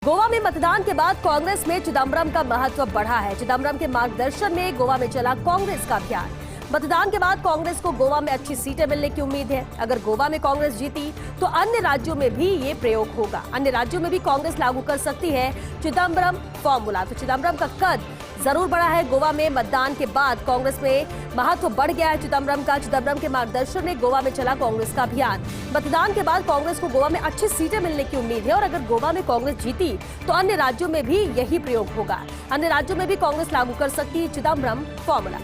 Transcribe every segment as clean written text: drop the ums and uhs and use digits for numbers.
गोवा में मतदान के बाद कांग्रेस में चिदम्बरम का महत्व बढ़ा है। चिदम्बरम के मार्गदर्शन में गोवा में चला कांग्रेस का अभियान। मतदान के बाद कांग्रेस को गोवा में अच्छी सीटें मिलने की उम्मीद है। अगर गोवा में कांग्रेस जीती तो अन्य राज्यों में भी ये प्रयोग होगा। अन्य राज्यों में भी कांग्रेस लागू कर सकती है चिदम्बरम फॉर्मूला। तो चिदम्बरम का कद जरूर बढ़ा है। गोवा में मतदान के बाद कांग्रेस में महत्व बढ़ गया है चिदम्बरम का। चिदम्बरम के मार्गदर्शन में गोवा में चला कांग्रेस का अभियान। मतदान के बाद कांग्रेस को गोवा में अच्छी सीटें मिलने की उम्मीद है और अगर गोवा में कांग्रेस जीती तो अन्य राज्यों में भी यही प्रयोग होगा। अन्य राज्यों में भी कांग्रेस लागू कर सकती है चिदम्बरम फॉर्मूला।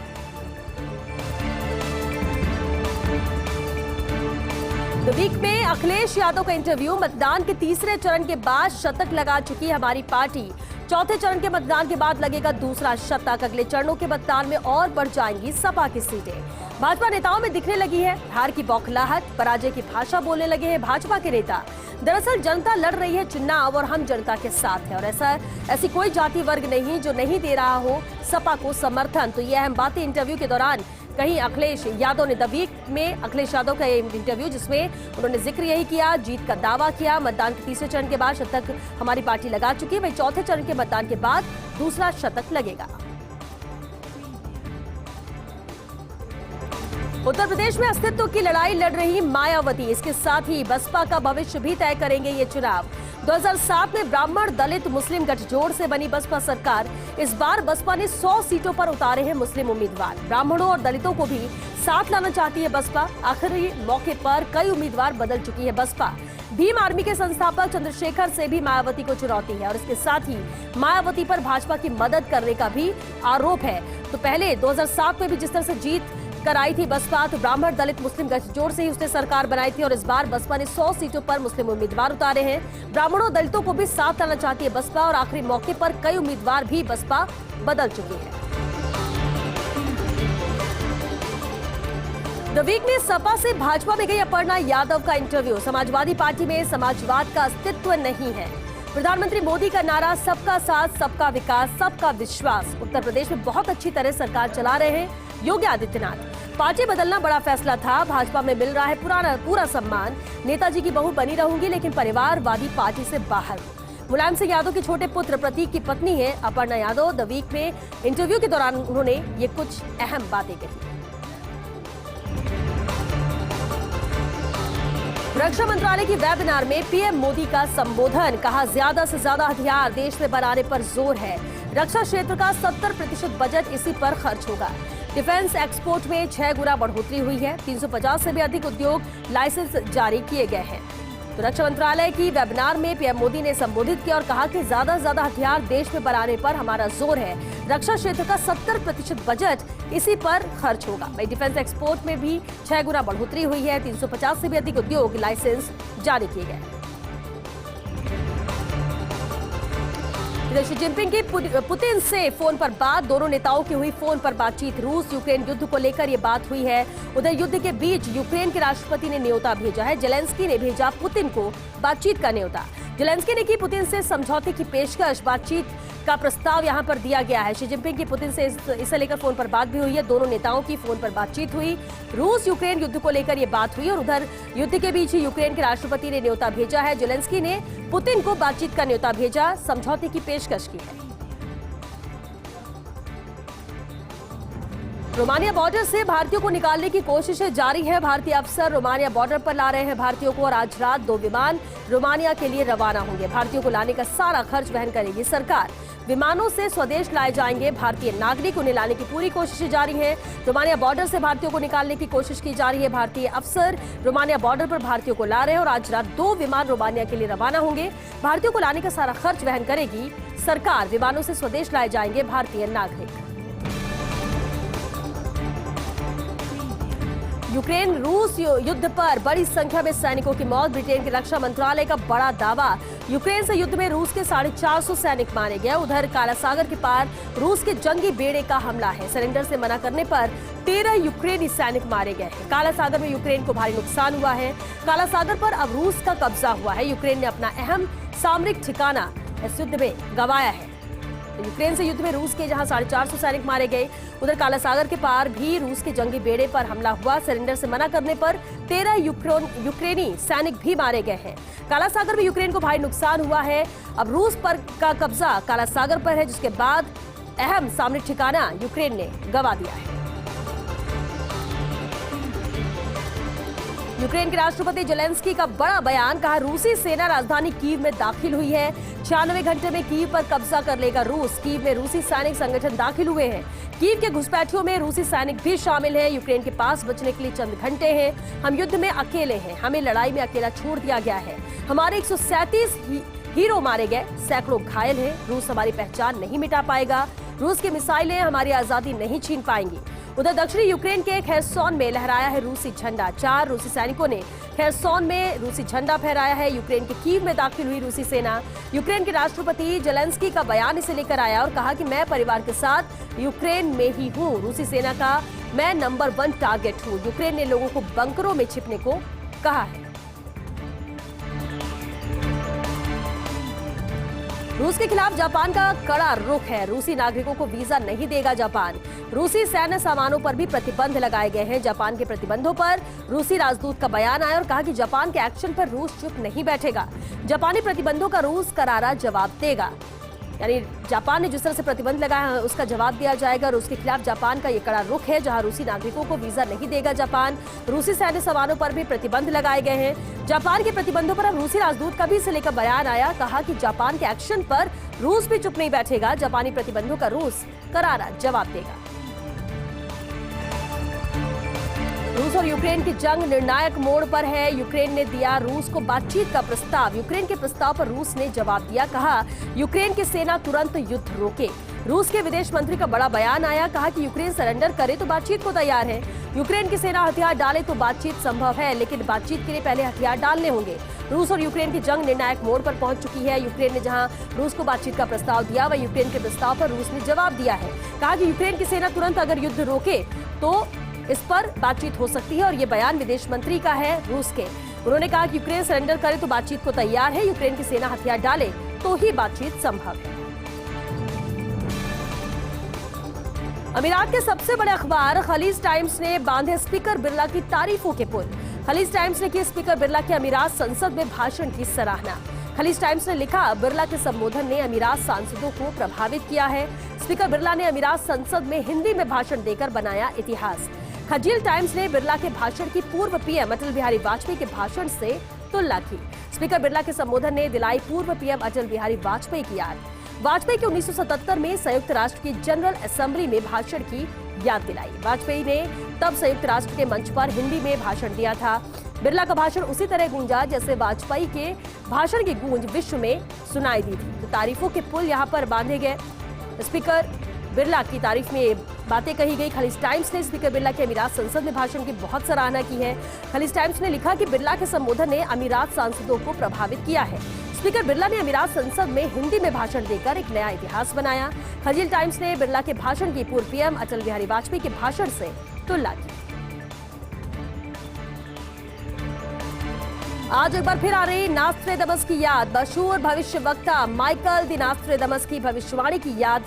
द वीक में अखिलेश यादव का इंटरव्यू। मतदान के तीसरे चरण के बाद शतक लगा चुकी है हमारी पार्टी। चौथे चरण के मतदान के बाद लगेगा दूसरा शतक। अगले चरणों के मतदान में और बढ़ जाएंगी सपा की सीटें। भाजपा नेताओं में दिखने लगी है हार की बौखलाहट। पराजय की भाषा बोलने लगे हैं भाजपा के नेता। दरअसल जनता लड़ रही है चुनाव और हम जनता के साथ है और ऐसी कोई जाति वर्ग नहीं जो नहीं दे रहा हो सपा को समर्थन। तो ये अहम बातें इंटरव्यू के दौरान कहीं अखिलेश यादव ने। द वीक में अखिलेश यादव का इंटरव्यू जिसमें उन्होंने जिक्र यही किया, जीत का दावा किया। मतदान के तीसरे चरण के बाद शतक हमारी पार्टी लगा चुकी है, वही चौथे चरण के मतदान के बाद दूसरा शतक लगेगा। उत्तर प्रदेश में अस्तित्व की लड़ाई लड़ रही मायावती, इसके साथ ही बसपा का भविष्य भी तय करेंगे ये चुनाव। 2007 में ब्राह्मण दलित मुस्लिम गठजोड़ से बनी बसपा सरकार। इस बार बसपा ने 100 सीटों पर उतारे हैं मुस्लिम उम्मीदवार। ब्राह्मणों और दलितों को भी साथ लाना चाहती है बसपा। आखिरी मौके पर कई उम्मीदवार बदल चुकी है बसपा। भीम आर्मी के संस्थापक चंद्रशेखर से भी मायावती को चुनौती है और इसके साथ ही मायावती पर भाजपा की मदद करने का भी आरोप है। तो पहले 2007 में भी जिस तरह से जीत कराई थी बसपा, तो ब्राह्मण दलित मुस्लिम गठजोड़ से ही उसने सरकार बनाई थी और इस बार बसपा ने 100 सीटों पर मुस्लिम उम्मीदवार उतारे हैं। ब्राह्मणों दलितों को भी साथ लाना चाहती है बसपा और आखिरी मौके पर कई उम्मीदवार भी बसपा बदल चुकी है। द वीक में सपा से भाजपा में गई अपर्णा यादव का इंटरव्यू। समाजवादी पार्टी में समाजवाद का अस्तित्व नहीं है। प्रधानमंत्री मोदी का नारा सबका साथ सबका विकास सबका विश्वास। उत्तर प्रदेश में बहुत अच्छी तरह सरकार चला रहे हैं योगी आदित्यनाथ। पार्टी बदलना बड़ा फैसला था। भाजपा में मिल रहा है पूरा सम्मान। नेताजी की बहू बनी रहूंगी लेकिन परिवारवादी पार्टी से बाहर। मुलायम सिंह यादव के छोटे पुत्र प्रतीक की पत्नी है अपर्णा यादव। द वीक में इंटरव्यू के दौरान उन्होंने ये कुछ अहम बातें कही। रक्षा मंत्रालय की वेबिनार में पीएम मोदी का संबोधन। कहा ज्यादा से ज्यादा हथियार देश में बनाने पर जोर है। रक्षा क्षेत्र का 70% बजट इसी पर खर्च होगा। डिफेंस एक्सपोर्ट में 6 गुना बढ़ोतरी हुई है। 350 से भी अधिक उद्योग लाइसेंस जारी किए गए हैं। तो रक्षा मंत्रालय की वेबिनार में पीएम मोदी ने संबोधित किया और कहा कि ज्यादा से ज्यादा हथियार देश में बनाने पर हमारा जोर है। रक्षा क्षेत्र का 70% बजट इसी पर खर्च होगा। वही डिफेंस एक्सपोर्ट में भी 6 गुना बढ़ोतरी हुई है। 350 से भी अधिक उद्योग लाइसेंस जारी किए गए। शी जिनपिंग की पुतिन से फोन पर बात। दोनों नेताओं की हुई फोन पर बातचीत। रूस यूक्रेन युद्ध को लेकर ये बात हुई है। उधर युद्ध के बीच यूक्रेन के राष्ट्रपति ने न्योता भेजा है। जेलेंस्की ने भेजा पुतिन को बातचीत का न्योता। जेलेंस्की ने की पुतिन से समझौते की पेशकश। बातचीत का प्रस्ताव यहां पर दिया गया है। शी जिनपिंग की पुतिन से इसे लेकर फोन पर बात भी हुई है। दोनों नेताओं की फोन पर बातचीत हुई। रूस यूक्रेन युद्ध को लेकर ये बात हुई और उधर युद्ध के बीच ही यूक्रेन के राष्ट्रपति ने न्योता भेजा है। जेलेंस्की ने पुतिन को बातचीत का न्योता भेजा, समझौते की पेशकश की है। रोमानिया बॉर्डर से भारतीयों को निकालने की कोशिशें जारी है। भारतीय अफसर रोमानिया बॉर्डर पर ला रहे हैं भारतीयों को और आज रात 2 विमान रोमानिया के लिए रवाना होंगे। भारतीयों को लाने का सारा खर्च वहन करेगी सरकार। विमानों से स्वदेश लाए जाएंगे भारतीय नागरिक। उन्हें लाने की पूरी कोशिशें जारी हैं। रोमानिया बॉर्डर से भारतीयों को निकालने की कोशिश की जा रही है। भारतीय अफसर रोमानिया बॉर्डर पर भारतीयों को ला रहे हैं और आज रात 2 विमान रोमानिया के लिए रवाना होंगे। भारतीयों को लाने का सारा खर्च वहन करेगी सरकार। विमानों से स्वदेश लाए जाएंगे भारतीय नागरिक। यूक्रेन रूस युद्ध पर बड़ी संख्या में सैनिकों की मौत। ब्रिटेन के रक्षा मंत्रालय का बड़ा दावा। यूक्रेन से युद्ध में रूस के 450 सैनिक मारे गए। उधर काला सागर के पार रूस के जंगी बेड़े का हमला है। सरेंडर से मना करने पर 13 यूक्रेनी सैनिक मारे गए हैं। काला सागर में यूक्रेन को भारी नुकसान हुआ है। काला सागर पर अब रूस का कब्जा हुआ है। यूक्रेन ने अपना अहम सामरिक ठिकाना इस युद्ध में गंवाया है। तो यूक्रेन से युद्ध में रूस के जहां 450 सैनिक मारे गए, उधर काला सागर के पार भी रूस के जंगी बेड़े पर हमला हुआ। सरेंडर से मना करने पर 13 यूक्रेनी सैनिक भी मारे गए हैं। काला सागर में यूक्रेन को भारी नुकसान हुआ है। अब रूस पर का कब्जा काला सागर पर है, जिसके बाद अहम सामरिक ठिकाना यूक्रेन ने गंवा दिया है। यूक्रेन के राष्ट्रपति जेलेंस्की का बड़ा बयान, कहा रूसी सेना राजधानी कीव में दाखिल हुई है। 96 घंटे में कीव पर कब्जा कर लेगा रूस। कीव में रूसी सैनिक संगठन दाखिल हुए हैं। कीव के घुसपैठियों में रूसी सैनिक भी शामिल हैं। यूक्रेन के पास बचने के लिए चंद घंटे हैं। हम युद्ध में अकेले हैं, हमें लड़ाई में अकेला छोड़ दिया गया है। हमारे 137 हीरो मारे गए, सैकड़ों घायल हैं। रूस हमारी पहचान नहीं मिटा पाएगा। रूस की मिसाइलें हमारी आजादी नहीं छीन पाएंगी। उधर दक्षिणी यूक्रेन के खेरसोन में लहराया है रूसी झंडा। 4 रूसी सैनिकों ने खेरसोन में रूसी झंडा फहराया है। यूक्रेन के कीव में दाखिल हुई रूसी सेना। यूक्रेन के राष्ट्रपति जेलेंस्की का बयान इसे लेकर आया और कहा कि मैं परिवार के साथ यूक्रेन में ही हूँ। रूसी सेना का मैं नंबर 1 टारगेट हूँ। यूक्रेन ने लोगों को बंकरों में छिपने को कहा है। रूस के खिलाफ जापान का कड़ा रुख है। रूसी नागरिकों को वीजा नहीं देगा जापान। रूसी सैन्य सामानों पर भी प्रतिबंध लगाए गए हैं। जापान के प्रतिबंधों पर रूसी राजदूत का बयान आया और कहा कि जापान के एक्शन पर रूस चुप नहीं बैठेगा। जापानी प्रतिबंधों का रूस करारा जवाब देगा। यानी जापान ने जिस तरह से प्रतिबंध लगाया है उसका जवाब दिया जाएगा। रूस के खिलाफ जापान का ये कड़ा रुख है, जहां रूसी नागरिकों को वीजा नहीं देगा जापान। रूसी सैन्य सामानों पर भी प्रतिबंध लगाए गए हैं। जापान के प्रतिबंधों पर अब रूसी राजदूत का भी इसे लेकर बयान आया। कहा कि जापान के एक्शन पर रूस भी चुप नहीं बैठेगा। जापानी प्रतिबंधों का रूस करारा जवाब देगा। रूस और यूक्रेन की जंग निर्णायक मोड़ पर है। यूक्रेन ने दिया रूस को बातचीत का प्रस्ताव। यूक्रेन के प्रस्ताव पर रूस ने जवाब दिया। कहा यूक्रेन की सेना तुरंत युद्ध रोके। रूस के विदेश मंत्री का बड़ा बयान आया। कहा कि यूक्रेन सरेंडर करे तो बातचीत को तैयार है। यूक्रेन की सेना हथियार डाले तो बातचीत संभव है, लेकिन बातचीत के लिए पहले हथियार डालने होंगे। रूस और यूक्रेन की जंग निर्णायक मोड़ पर पहुंच चुकी है। यूक्रेन ने जहां रूस को बातचीत का प्रस्ताव दिया, वह यूक्रेन के प्रस्ताव पर रूस ने जवाब दिया है। कहा कि यूक्रेन की सेना तुरंत अगर युद्ध रोके तो इस पर बातचीत हो सकती है। और ये बयान विदेश मंत्री का है रूस के। उन्होंने कहा कि यूक्रेन सरेंडर करे तो बातचीत को तैयार है। यूक्रेन की सेना हथियार डाले तो ही बातचीत संभव है। अमीरात के सबसे बड़े अखबार खलीज टाइम्स ने बांधे स्पीकर बिरला की तारीफों के पुल। खलीज टाइम्स ने की स्पीकर बिरला के अमीरात संसद में भाषण की सराहना। खलीज टाइम्स ने लिखा, बिरला के संबोधन ने अमीरात सांसदों को प्रभावित किया है। स्पीकर बिरला ने अमीरात संसद में हिंदी में भाषण देकर बनाया इतिहास। खजील टाइम्स ने बिरला के भाषण की पूर्व पीएम अटल बिहारी वाजपेयी के भाषण से तुलना की। स्पीकर बिरला के संबोधन ने दिलाई पूर्व पीएम अटल बिहारी वाजपेयी की याद। वाजपेयी के 1977 में संयुक्त राष्ट्र की जनरल असेंबली में भाषण की याद दिलाई। वाजपेयी ने तब संयुक्त राष्ट्र के मंच पर हिंदी में भाषण दिया था। बिरला का भाषण उसी तरह गूंजा जैसे वाजपेयी के भाषण की गूंज विश्व में सुनाई दी थी। तो तारीफों के पुल यहाँ पर बांधे गए। स्पीकर बिरला की तारीफ में बातें कही गई। खलीज टाइम्स ने स्पीकर बिरला के अमीरात संसद में भाषण की बहुत सराहना की है। खलीज टाइम्स ने लिखा कि बिरला के संबोधन ने अमीरात सांसदों को प्रभावित किया है। स्पीकर बिरला ने अमीरात संसद में हिंदी में भाषण देकर एक नया इतिहास बनाया। खजील टाइम्स ने बिरला के भाषण की पूर्व पीएम अटल बिहारी वाजपेयी के भाषण से तुलना की। आज एक बार फिर आ रही नास्ट्रेडमस की याद। मशहूर भविष्यवक्ता माइकल दी नास्ट्रेडमस की भविष्यवाणी की याद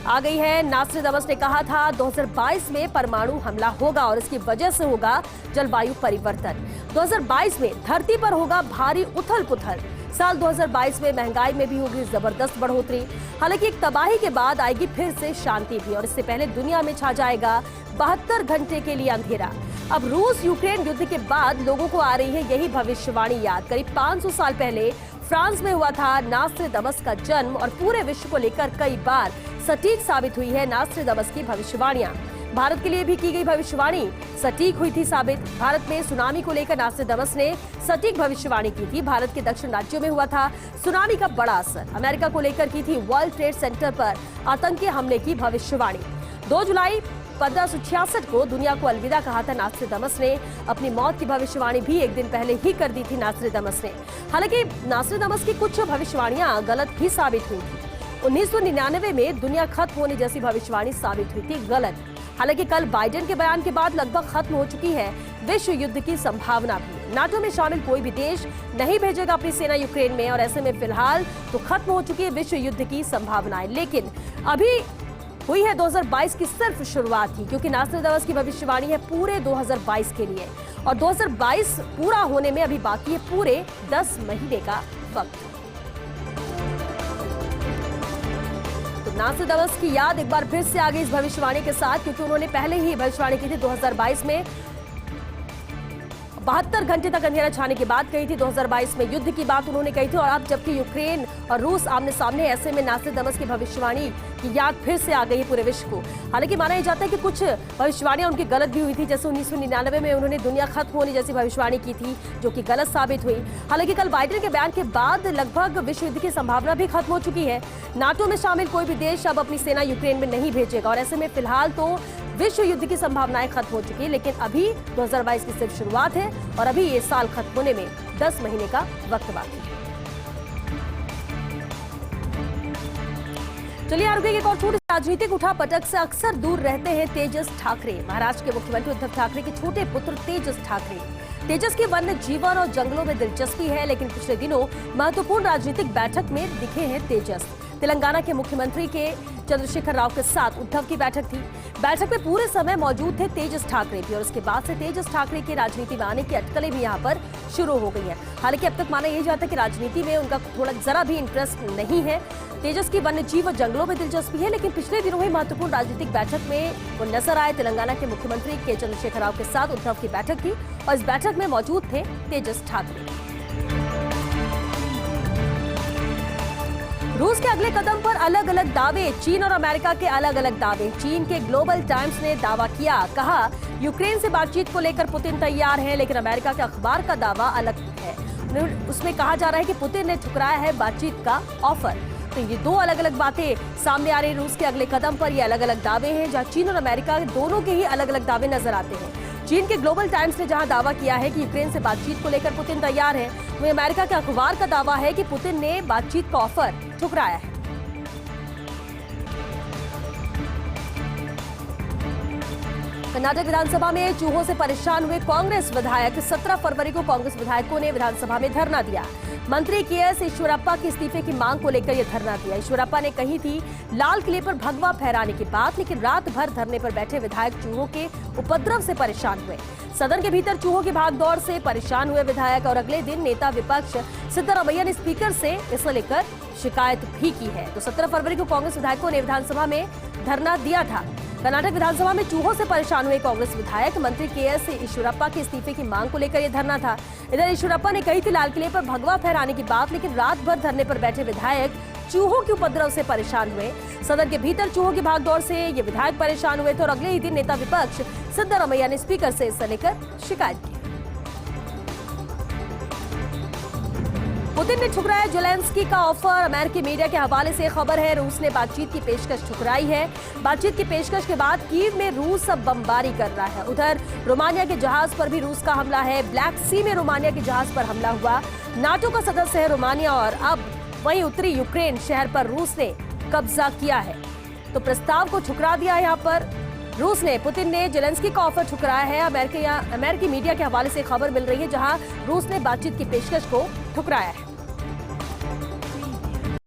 आ गई है। नास्ट्रेडमस ने कहा था 2022 में परमाणु हमला होगा और इसकी वजह से होगा जलवायु परिवर्तन। 2022 में धरती पर होगा भारी उथल पुथल। साल 2022 में महंगाई में भी होगी जबरदस्त बढ़ोतरी। हालांकि एक तबाही के बाद आएगी फिर से शांति भी, और इससे पहले दुनिया में छा जाएगा 72 घंटे के लिए अंधेरा। अब रूस यूक्रेन युद्ध के बाद लोगों को आ रही है यही भविष्यवाणी याद। करीब 500 साल पहले फ्रांस में हुआ था नास्ट्रेडमस का जन्म, और पूरे विश्व को लेकर कई बार सटीक साबित हुई है नास्ट्रेडमस की भविष्यवाणियां। भारत के लिए भी की गई भविष्यवाणी सटीक हुई थी साबित। भारत में सुनामी को लेकर नास्ट्रेडमस ने सटीक भविष्यवाणी की थी। भारत के दक्षिण राज्यों में हुआ था सुनामी का बड़ा असर। अमेरिका को लेकर की थी वर्ल्ड ट्रेड सेंटर पर आतंकी हमले की भविष्यवाणी। 2 जुलाई 1566 को दुनिया को अलविदा कहा था नास्ट्रेडमस ने। अपनी मौत की भविष्यवाणी भी एक दिन पहले ही कर दी थी नास्ट्रेडमस ने। हालांकि नास्ट्रेडमस की कुछ भविष्यवाणियां गलत भी साबित हुई थी। 1999 में दुनिया खत्म होने जैसी भविष्यवाणी साबित हुई थी गलत। हालांकि कल बाइडेन के बयान के बाद लगभग खत्म हो चुकी है विश्व युद्ध की संभावना भी। नाटो में शामिल कोई भी देश नहीं भेजेगा अपनी सेना यूक्रेन में, और ऐसे में फिलहाल तो खत्म हो चुकी है विश्व युद्ध की संभावनाएं। लेकिन अभी हुई है 2022 की सिर्फ शुरुआत ही, क्योंकि नास्ट्राडामस की भविष्यवाणी है पूरे 2022 के लिए, और 2022 पूरा होने में अभी बाकी है पूरे 10 महीने का वक्त। तो नास्ट्राडामस की याद एक बार फिर से आ गई इस भविष्यवाणी के साथ, क्योंकि उन्होंने पहले ही भविष्यवाणी की थी 2022 में। 72 घंटे तक अंधेरा छाने की बात कही थी, 2022 में युद्ध की बात उन्होंने कही थी, और अब जबकि यूक्रेन और रूस आमने सामने, ऐसे में नास्ट्राडामस की भविष्यवाणी की याद फिर से आ गई है पूरे विश्व को। हालांकि माना जाता है कि कुछ भविष्यवाणियां उनकी गलत भी हुई थी, जैसे 1999 में उन्होंने दुनिया खत्म होने जैसी भविष्यवाणी की थी, जो कि गलत साबित हुई। हालांकि कल बाइडेन के बयान के बाद लगभग विश्व युद्ध की संभावना भी खत्म हो चुकी है। नाटो में शामिल कोई भी देश अब अपनी सेना यूक्रेन में नहीं भेजेगा, और ऐसे में फिलहाल तो विश्व युद्ध की संभावनाएं खत्म हो चुकी है। लेकिन अभी 2022 की सिर्फ शुरुआत है, और अभी ये साल खत्म होने में 10 महीने का वक्त बाकी है। चलिए आगे एक और छोटी राजनीतिक उठापटक से अक्सर दूर रहते हैं तेजस ठाकरे। महाराष्ट्र के मुख्यमंत्री उद्धव ठाकरे के छोटे पुत्र तेजस ठाकरे। तेजस की वन्य जीवन और जंगलों में दिलचस्पी है, लेकिन पिछले दिनों महत्वपूर्ण राजनीतिक बैठक में दिखे हैं तेजस। तेलंगाना के मुख्यमंत्री के चंद्रशेखर राव के साथ उद्धव की बैठक थी। बैठक में पूरे समय मौजूद थे तेजस ठाकरे भी, और उसके बाद से तेजस ठाकरे के राजनीति में आने की अटकलें भी यहां पर शुरू हो गई है। हालांकि अब तक माना यही जाता है कि राजनीति में उनका थोड़ा जरा भी इंटरेस्ट नहीं है। तेजस की वन्य जीव और जंगलों में दिलचस्पी है, लेकिन पिछले दिनों हुई महत्वपूर्ण राजनीतिक बैठक में वो नजर आए। तेलंगाना के मुख्यमंत्री के चंद्रशेखर राव के साथ उद्धव की बैठक थी, और इस बैठक में मौजूद थे तेजस ठाकरे। रूस के अगले कदम पर अलग अलग दावे, चीन और अमेरिका के अलग अलग दावे। चीन के ग्लोबल टाइम्स ने दावा किया, कहा यूक्रेन से बातचीत को लेकर पुतिन तैयार है, लेकिन अमेरिका के अखबार का दावा अलग है। उसमें कहा जा रहा है कि पुतिन ने ठुकराया है बातचीत का ऑफर। तो ये दो अलग अलग बातें सामने आ रही। रूस के अगले कदम पर ये अलग अलग दावे हैं, जहां चीन और अमेरिका दोनों के ही अलग अलग दावे नजर आते हैं। चीन के ग्लोबल टाइम्स ने जहां दावा किया है कि यूक्रेन से बातचीत को लेकर पुतिन तैयार है, वहीं अमेरिका के अखबार का दावा है कि पुतिन ने बातचीत का ऑफर ठुकराया है। कर्नाटक विधानसभा में चूहों से परेशान हुए कांग्रेस विधायक। 17 फरवरी को कांग्रेस विधायकों ने विधानसभा में धरना दिया। मंत्री के.एस. ईश्वरप्पा के इस्तीफे की मांग को लेकर यह धरना दिया। ईश्वरप्पा ने कही थी लाल किले पर भगवा फहराने की बात, लेकिन रात भर धरने पर बैठे विधायक चूहों के उपद्रव से परेशान हुए। सदन के भीतर चूहों की भागदौड़ से परेशान हुए विधायक, और अगले दिन नेता विपक्ष सिद्धरामैया ने स्पीकर से इसे लेकर शिकायत भी की है। तो 17 फरवरी को कांग्रेस विधायकों ने विधानसभा में धरना दिया था। कर्नाटक विधानसभा में चूहों से परेशान हुए कांग्रेस विधायक, मंत्री के.एस. ईश्वरप्पा के इस्तीफे की मांग को लेकर यह धरना था। इधर ईश्वरप्पा ने कही थी लाल किले पर भगवा फहराने की बात, लेकिन रात भर धरने पर बैठे विधायक चूहों के उपद्रव से परेशान हुए। सदन के भीतर चूहों की भागदौड़ से ये विधायक परेशान हुए थे, और अगले ही दिन नेता विपक्ष सिद्धरामैया ने स्पीकर से इसे लेकर शिकायत की। पुतिन ने ठुकराया ज़ेलेंस्की का ऑफर। अमेरिकी मीडिया के हवाले से खबर है, रूस ने बातचीत की पेशकश ठुकराई है। बातचीत की पेशकश के बाद कीव में रूस अब बमबारी कर रहा है। उधर रोमानिया के जहाज पर भी रूस का हमला है। ब्लैक सी में रोमानिया के जहाज पर हमला हुआ। नाटो का सदस्य है रोमानिया, और अब वहीं उत्तरी यूक्रेन शहर पर रूस ने कब्जा किया है। तो प्रस्ताव को ठुकरा दिया यहाँ पर रूस ने। पुतिन ने ज़ेलेंस्की का ऑफर ठुकराया है। अमेरिकी मीडिया के हवाले से खबर मिल रही है, जहां रूस ने बातचीत की पेशकश को ठुकराया है।